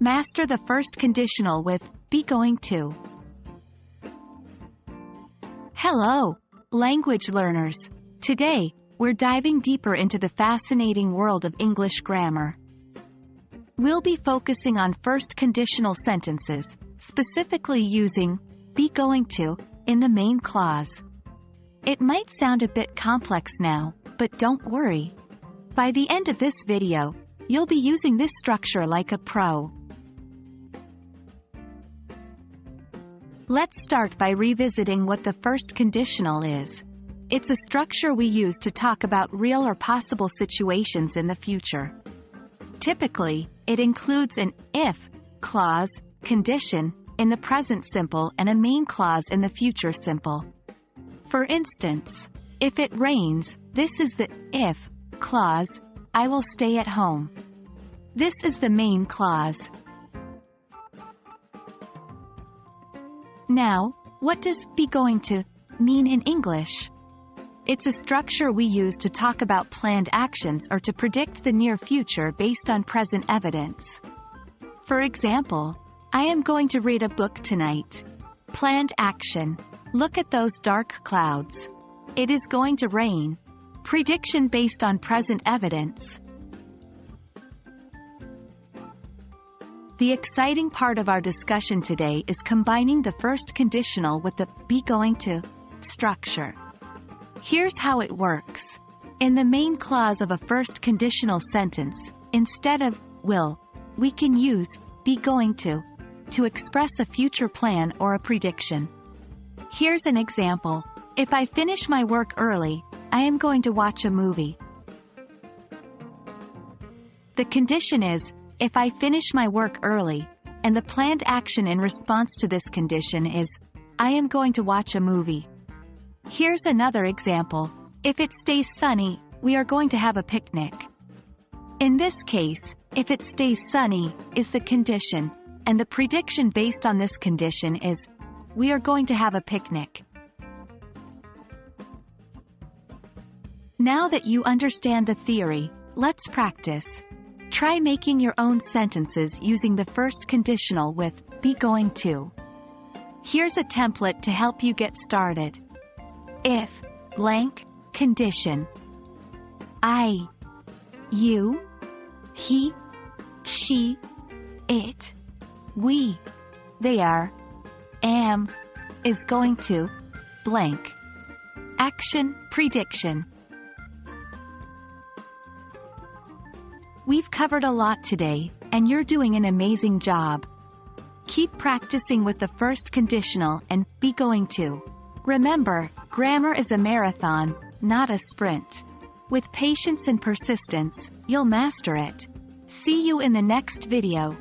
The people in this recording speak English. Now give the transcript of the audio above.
Master the first conditional with be going to. Hello, language learners. Today, we're diving deeper into the fascinating world of English grammar. We'll be focusing on first conditional sentences, specifically using be going to in the main clause. It might sound a bit complex now, but don't worry. By the end of this video, you'll be using this structure like a pro. Let's start by revisiting what the first conditional is. It's a structure we use to talk about real or possible situations in the future. Typically, it includes an if clause, condition, in the present simple and a main clause in the future simple. For instance, if it rains, this is the if clause, I will stay at home. This is the main clause. Now, what does be going to mean in English? It's a structure we use to talk about planned actions or to predict the near future based on present evidence. For example, I am going to read a book tonight. Planned action. Look at those dark clouds. It is going to rain. Prediction based on present evidence. The exciting part of our discussion today is combining the first conditional with the be going to structure. Here's how it works. In the main clause of a first conditional sentence, instead of will, we can use be going to express a future plan or a prediction. Here's an example. If I finish my work early, I am going to watch a movie. The condition is if I finish my work early, and the planned action in response to this condition is I am going to watch a movie. Here's another example. If it stays sunny, we are going to have a picnic. In this case, if it stays sunny is the condition, and the prediction based on this condition is we are going to have a picnic. Now that you understand the theory, let's practice. Try making your own sentences using the first conditional with be going to. Here's a template to help you get started. If blank condition. I, you, he, she, it, we, they are, am, is going to, blank. Action, prediction. We've covered a lot today, and you're doing an amazing job. Keep practicing with the first conditional and be going to. Remember, grammar is a marathon, not a sprint. With patience and persistence, you'll master it. See you in the next video.